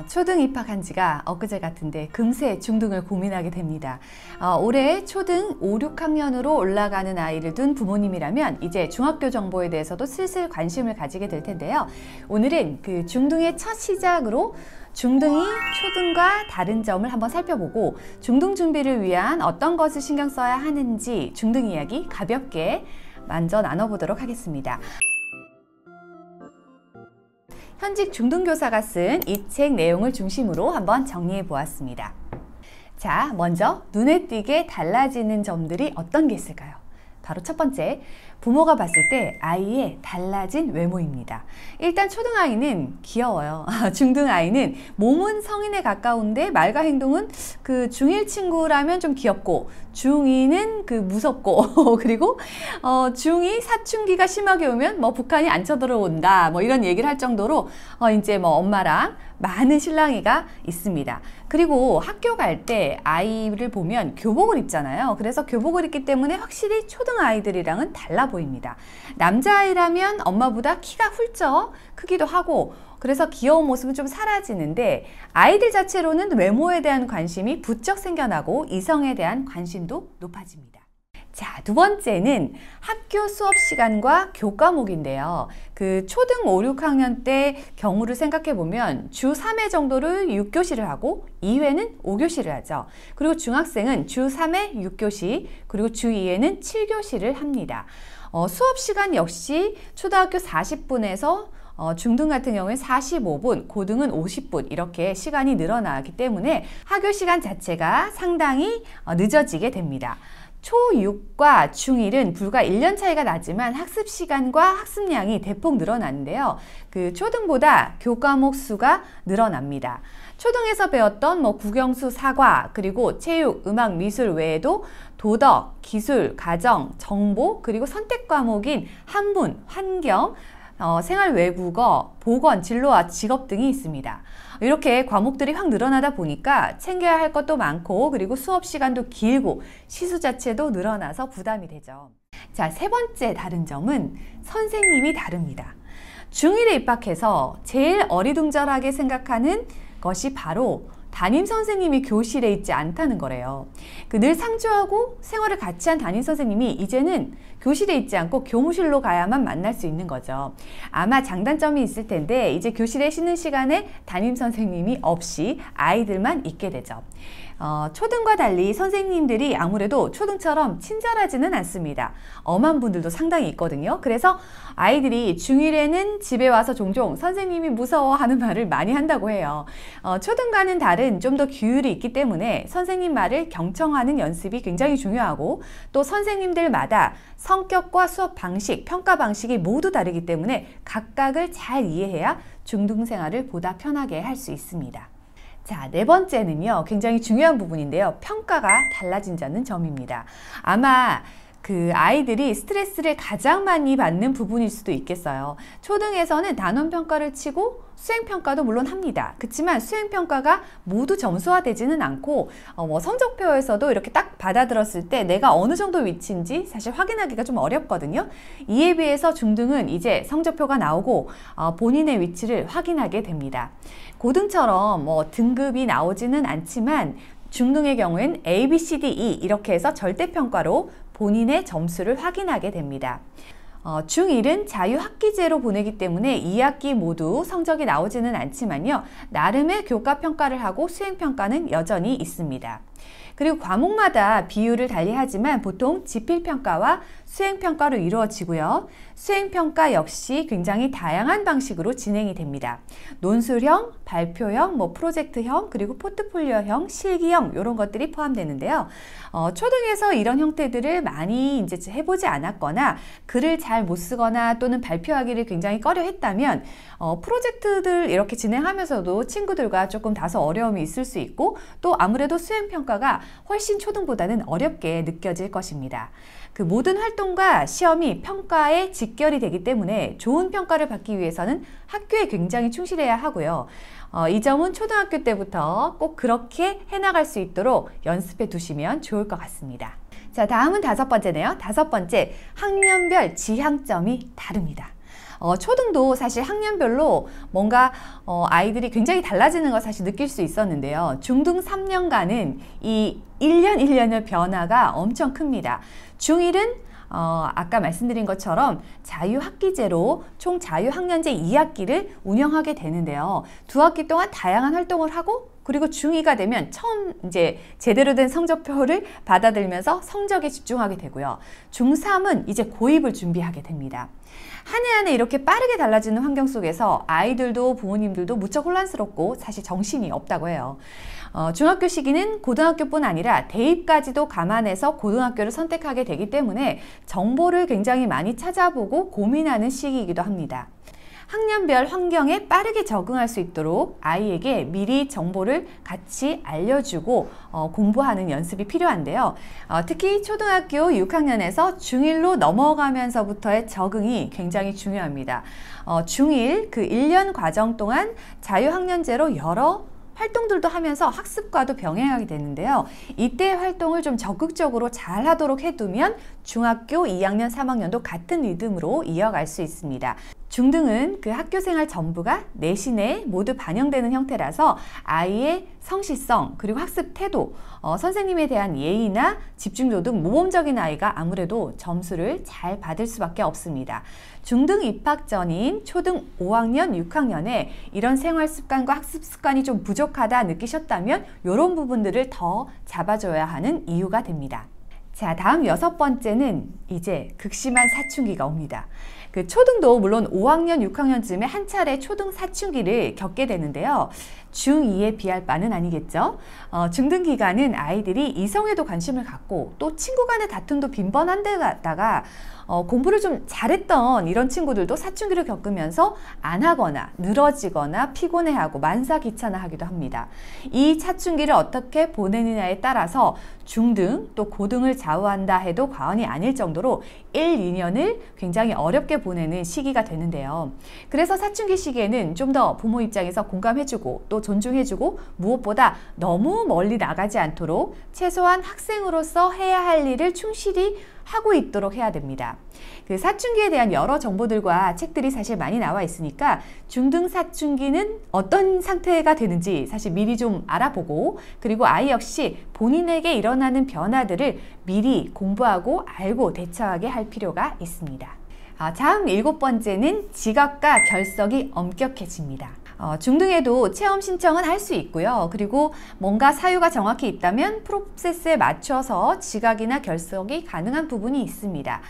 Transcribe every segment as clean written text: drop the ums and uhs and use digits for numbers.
초등 입학한 지가 엊그제 같은데 금세 중등을 고민하게 됩니다. 올해 초등 5, 6학년으로 올라가는 아이를 둔 부모님이라면 이제 중학교 정보에 대해서도 슬슬 관심을 가지게 될 텐데요. 오늘은 그 중등의 첫 시작으로 중등이 초등과 다른 점을 한번 살펴보고 중등 준비를 위한 어떤 것을 신경 써야 하는지 중등 이야기 가볍게 먼저 나눠보도록 하겠습니다. 현직 중등교사가 쓴 이 책 내용을 중심으로 한번 정리해 보았습니다. 자, 먼저 눈에 띄게 달라지는 점들이 어떤 게 있을까요? 바로 첫 번째, 부모가 봤을 때 아이의 달라진 외모입니다. 일단 초등아이는 귀여워요. 중등아이는 몸은 성인에 가까운데 말과 행동은 그 중1 친구라면 좀 귀엽고 중2는 그 무섭고 그리고 중2 사춘기가 심하게 오면 뭐 북한이 안 쳐들어온다 뭐 이런 얘기를 할 정도로 이제 뭐 엄마랑 많은 실랑이가 있습니다. 그리고 학교 갈 때 아이를 보면 교복을 입잖아요. 그래서 교복을 입기 때문에 확실히 초등아이들이랑은 달라 보입니다. 남자아이라면 엄마보다 키가 훌쩍 크기도 하고 그래서 귀여운 모습은 좀 사라지는데 아이들 자체로는 외모에 대한 관심이 부쩍 생겨나고 이성에 대한 관심도 높아집니다. 자, 두 번째는 학교 수업 시간과 교과목인데요. 그 초등 5, 6학년 때 경우를 생각해 보면 주 3회 정도를 6교시를 하고 2회는 5교시를 하죠. 그리고 중학생은 주 3회 6교시 그리고 주 2회는 7교시를 합니다. 수업 시간 역시 초등학교 40분에서 중등 같은 경우에 45분, 고등은 50분 이렇게 시간이 늘어나기 때문에 학교 시간 자체가 상당히 늦어지게 됩니다. 초6과 중1은 불과 1년 차이가 나지만 학습 시간과 학습량이 대폭 늘어나는데요. 그 초등보다 교과목 수가 늘어납니다. 초등에서 배웠던 국영수, 사과, 그리고 체육, 음악, 미술 외에도 도덕, 기술, 가정, 정보, 그리고 선택 과목인 한문, 환경, 생활 외국어, 보건, 진로와 직업 등이 있습니다. 이렇게 과목들이 확 늘어나다 보니까 챙겨야 할 것도 많고 그리고 수업 시간도 길고 시수 자체도 늘어나서 부담이 되죠. 자, 세 번째 다른 점은 선생님이 다릅니다. 중1에 입학해서 제일 어리둥절하게 생각하는 것이 바로 담임 선생님이 교실에 있지 않다는 거래요. 늘 상주하고 생활을 같이 한 담임 선생님이 이제는 교실에 있지 않고 교무실로 가야만 만날 수 있는 거죠. 아마 장단점이 있을 텐데 이제 교실에 쉬는 시간에 담임 선생님이 없이 아이들만 있게 되죠. 초등과 달리 선생님들이 아무래도 초등처럼 친절하지는 않습니다. 엄한 분들도 상당히 있거든요. 그래서 아이들이 중1에는 집에 와서 종종 선생님이 무서워하는 말을 많이 한다고 해요. 초등과는 다른 좀 더 규율이 있기 때문에 선생님 말을 경청하는 연습이 굉장히 중요하고 또 선생님들마다 성격과 수업 방식, 평가 방식이 모두 다르기 때문에 각각을 잘 이해해야 중등생활을 보다 편하게 할 수 있습니다. 자, 네 번째는요, 굉장히 중요한 부분인데요. 평가가 달라진다는 점입니다. 아마 그 아이들이 스트레스를 가장 많이 받는 부분일 수도 있겠어요. 초등에서는 단원평가를 치고 수행평가도 물론 합니다. 그렇지만 수행평가가 모두 점수화되지는 않고 성적표에서도 이렇게 딱 받아들었을 때 내가 어느 정도 위치인지 사실 확인하기가 좀 어렵거든요. 이에 비해서 중등은 이제 성적표가 나오고 본인의 위치를 확인하게 됩니다. 고등처럼 등급이 나오지는 않지만 중등의 경우엔 A, B, C, D, E 이렇게 해서 절대평가로 본인의 점수를 확인하게 됩니다. 중1은 자유학기제로 보내기 때문에 2학기 모두 성적이 나오지는 않지만요. 나름의 교과평가를 하고 수행평가는 여전히 있습니다. 그리고 과목마다 비율을 달리하지만 보통 지필평가와 수행평가로 이루어지고요. 수행평가 역시 굉장히 다양한 방식으로 진행이 됩니다. 논술형, 발표형, 프로젝트형, 그리고 포트폴리오형, 실기형 이런 것들이 포함되는데요. 초등에서 이런 형태들을 많이 이제 해보지 않았거나 글을 잘 못 쓰거나 또는 발표하기를 굉장히 꺼려 했다면 프로젝트들 이렇게 진행하면서도 친구들과 조금 다소 어려움이 있을 수 있고 또 아무래도 수행평가가 훨씬 초등보다는 어렵게 느껴질 것입니다. 그 모든 활동과 시험이 평가에 직결이 되기 때문에 좋은 평가를 받기 위해서는 학교에 굉장히 충실해야 하고요. 이 점은 초등학교 때부터 꼭 그렇게 해나갈 수 있도록 연습해 두시면 좋을 것 같습니다. 자, 다음은 다섯 번째네요. 다섯 번째, 학년별 지향점이 다릅니다. 초등도 사실 학년별로 뭔가 아이들이 굉장히 달라지는 걸 사실 느낄 수 있었는데요. 중등 3년간은 이 1년 1년의 변화가 엄청 큽니다. 중1은 아까 말씀드린 것처럼 자유학기제로 총 자유학년제 2학기를 운영하게 되는데요. 2학기 동안 다양한 활동을 하고 그리고 중2가 되면 처음 이제 제대로 된 성적표를 받아들면서 성적에 집중하게 되고요. 중3은 이제 고입을 준비하게 됩니다. 한 해 한 해 이렇게 빠르게 달라지는 환경 속에서 아이들도 부모님들도 무척 혼란스럽고 사실 정신이 없다고 해요. 중학교 시기는 고등학교뿐 아니라 대입까지도 감안해서 고등학교를 선택하게 되기 때문에 정보를 굉장히 많이 찾아보고 고민하는 시기이기도 합니다. 학년별 환경에 빠르게 적응할 수 있도록 아이에게 미리 정보를 같이 알려주고 공부하는 연습이 필요한데요. 특히 초등학교 6학년에서 중1로 넘어가면서부터의 적응이 굉장히 중요합니다. 중1 그 1년 과정 동안 자유학년제로 여러 활동들도 하면서 학습과도 병행하게 되는데요. 이때 활동을 좀 적극적으로 잘 하도록 해두면 중학교 2학년, 3학년도 같은 리듬으로 이어갈 수 있습니다. 중등은 그 학교생활 전부가 내신에 모두 반영되는 형태라서 아이의 성실성 그리고 학습 태도, 선생님에 대한 예의나 집중도 등 모범적인 아이가 아무래도 점수를 잘 받을 수밖에 없습니다. 중등 입학 전인 초등 5학년, 6학년에 이런 생활 습관과 학습 습관이 좀 부족하다 느끼셨다면 이런 부분들을 더 잡아줘야 하는 이유가 됩니다. 자, 다음 6번째는 이제 극심한 사춘기가 옵니다. 그 초등도 물론 5학년, 6학년쯤에 한 차례 초등 사춘기를 겪게 되는데요. 중2에 비할 바는 아니겠죠. 중등 기간은 아이들이 이성에도 관심을 갖고 또 친구 간의 다툼도 빈번한 데다가 공부를 좀 잘했던 이런 친구들도 사춘기를 겪으면서 안 하거나 늘어지거나 피곤해하고 만사 귀찮아하기도 합니다. 이 사춘기를 어떻게 보내느냐에 따라서 중등 또 고등을 좌우한다 해도 과언이 아닐 정도로 1, 2년을 굉장히 어렵게 보내는 시기가 되는데요. 그래서 사춘기 시기에는 좀 더 부모 입장에서 공감해주고 또 존중해주고 무엇보다 너무 멀리 나가지 않도록 최소한 학생으로서 해야 할 일을 충실히 하고 있도록 해야 됩니다. 그 사춘기에 대한 여러 정보들과 책들이 사실 많이 나와 있으니까 중등 사춘기는 어떤 상태가 되는지 사실 미리 좀 알아보고 그리고 아이 역시 본인에게 일어나는 변화들을 미리 공부하고 알고 대처하게 할 필요가 있습니다. 다음 7번째는 지각과 결석이 엄격해집니다. 중등에도 체험 신청은 할 수 있고요. 그리고 뭔가 사유가 정확히 있다면 프로세스에 맞춰서 지각이나 결석이 가능한 부분이 있습니다.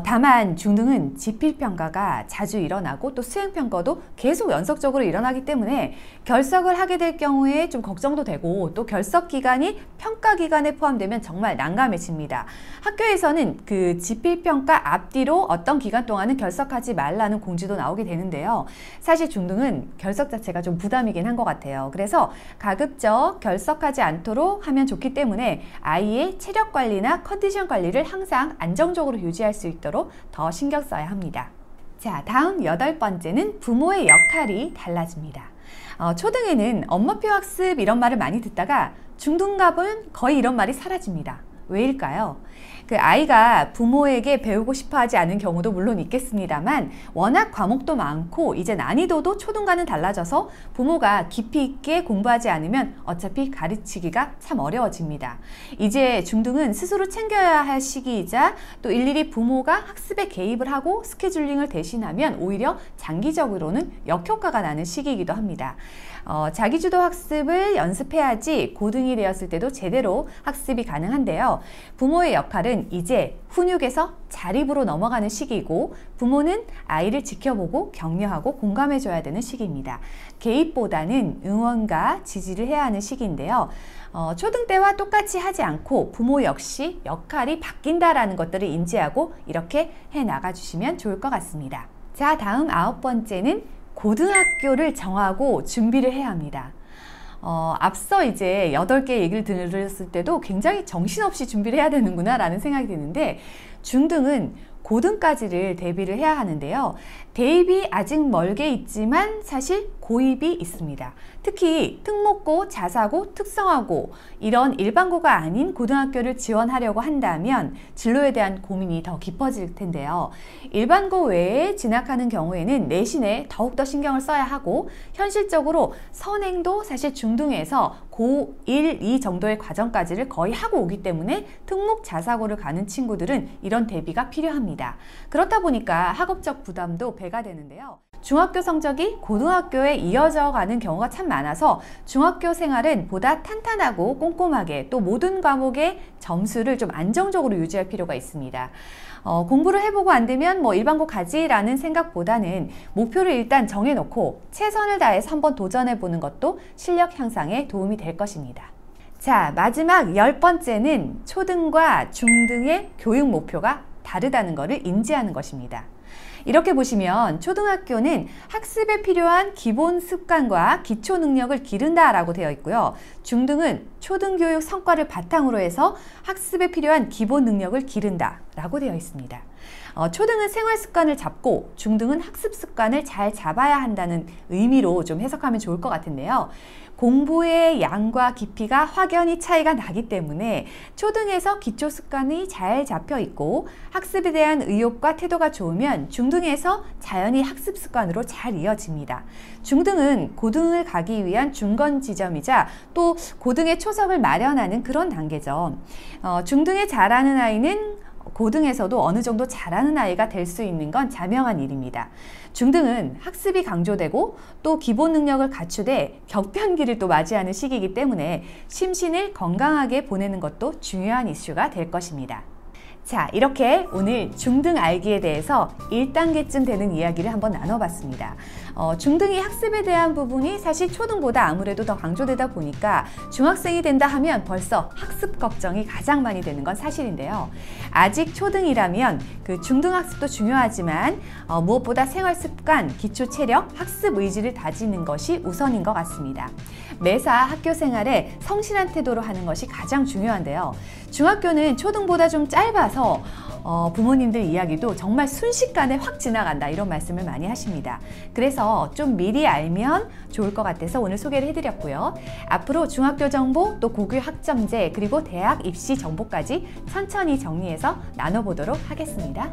다만 중등은 지필평가가 자주 일어나고 또 수행평가도 계속 연속적으로 일어나기 때문에 결석을 하게 될 경우에 좀 걱정도 되고 또 결석 기간이 평가 기간에 포함되면 정말 난감해집니다. 학교에서는 그 지필평가 앞뒤로 어떤 기간 동안은 결석하지 말라는 공지도 나오게 되는데요. 사실 중등은 결석 자체가 좀 부담이긴 한 것 같아요. 그래서 가급적 결석하지 않도록 하면 좋기 때문에 아이의 체력 관리나 컨디션 관리를 항상 안정적으로 유지할 수 있도록 더 신경 써야 합니다. 자, 다음 8번째는 부모의 역할이 달라집니다. 초등에는 엄마표 학습 이런 말을 많이 듣다가 중등갑은 거의 이런 말이 사라집니다. 왜일까요? 그 아이가 부모에게 배우고 싶어 하지 않은 경우도 물론 있겠습니다만 워낙 과목도 많고 이제 난이도도 초등과는 달라져서 부모가 깊이 있게 공부하지 않으면 어차피 가르치기가 참 어려워집니다. 이제 중등은 스스로 챙겨야 할 시기이자 또 일일이 부모가 학습에 개입을 하고 스케줄링을 대신하면 오히려 장기적으로는 역효과가 나는 시기이기도 합니다. 자기주도 학습을 연습해야지 고등이 되었을 때도 제대로 학습이 가능한데요. 부모의 역할은 이제 훈육에서 자립으로 넘어가는 시기이고 부모는 아이를 지켜보고 격려하고 공감해줘야 되는 시기입니다. 개입보다는 응원과 지지를 해야 하는 시기인데요. 초등 때와 똑같이 하지 않고 부모 역시 역할이 바뀐다라는 것들을 인지하고 이렇게 해나가 주시면 좋을 것 같습니다. 자, 다음 9번째는 고등학교를 정하고 준비를 해야 합니다. 앞서 이제 8개 얘기를 들었을 때도 굉장히 정신없이 준비를 해야 되는구나 라는 생각이 드는데 중등은 고등까지를 대비를 해야 하는데요. 대입이 아직 멀게 있지만 사실 고입이 있습니다. 특히 특목고, 자사고, 특성화고 이런 일반고가 아닌 고등학교를 지원하려고 한다면 진로에 대한 고민이 더 깊어질 텐데요. 일반고 외에 진학하는 경우에는 내신에 더욱더 신경을 써야 하고 현실적으로 선행도 사실 중등에서 고1, 2 정도의 과정까지를 거의 하고 오기 때문에 특목 자사고를 가는 친구들은 이런 대비가 필요합니다. 그렇다 보니까 학업적 부담도 배가 되는데요. 중학교 성적이 고등학교에 이어져 가는 경우가 참 많아서 중학교 생활은 보다 탄탄하고 꼼꼼하게 또 모든 과목의 점수를 좀 안정적으로 유지할 필요가 있습니다. 공부를 해보고 안 되면 뭐 일반고 가지라는 생각보다는 목표를 일단 정해놓고 최선을 다해서 한번 도전해보는 것도 실력 향상에 도움이 될 것입니다. 자, 마지막 10번째는 초등과 중등의 교육 목표가 다르다는 것을 인지하는 것입니다. 이렇게 보시면 초등학교는 학습에 필요한 기본 습관과 기초 능력을 기른다라고 되어 있고요. 중등은 초등교육 성과를 바탕으로 해서 학습에 필요한 기본 능력을 기른다라고 되어 있습니다. 초등은 생활 습관을 잡고 중등은 학습 습관을 잘 잡아야 한다는 의미로 좀 해석하면 좋을 것 같은데요. 공부의 양과 깊이가 확연히 차이가 나기 때문에 초등에서 기초 습관이 잘 잡혀 있고 학습에 대한 의욕과 태도가 좋으면 중등에서 자연히 학습 습관으로 잘 이어집니다. 중등은 고등을 가기 위한 중간 지점이자 또 고등의 초석을 마련하는 그런 단계죠. 중등에 잘하는 아이는 고등에서도 어느 정도 잘하는 아이가 될 수 있는 건 자명한 일입니다. 중등은 학습이 강조되고 또 기본 능력을 갖추되 격변기를 또 맞이하는 시기이기 때문에 심신을 건강하게 보내는 것도 중요한 이슈가 될 것입니다. 자, 이렇게 오늘 중등 알기에 대해서 1단계쯤 되는 이야기를 한번 나눠봤습니다. 중등이 학습에 대한 부분이 사실 초등보다 아무래도 더 강조되다 보니까 중학생이 된다 하면 벌써 학습 걱정이 가장 많이 되는 건 사실인데요. 아직 초등이라면 그 중등 학습도 중요하지만 무엇보다 생활 습관, 기초 체력, 학습 의지를 다지는 것이 우선인 것 같습니다. 매사 학교 생활에 성실한 태도로 하는 것이 가장 중요한데요. 중학교는 초등보다 좀 짧아서 부모님들 이야기도 정말 순식간에 확 지나간다 이런 말씀을 많이 하십니다. 그래서 좀 미리 알면 좋을 것 같아서 오늘 소개를 해드렸고요. 앞으로 중학교 정보, 또 고교 학점제, 그리고 대학 입시 정보까지 천천히 정리해서 나눠보도록 하겠습니다.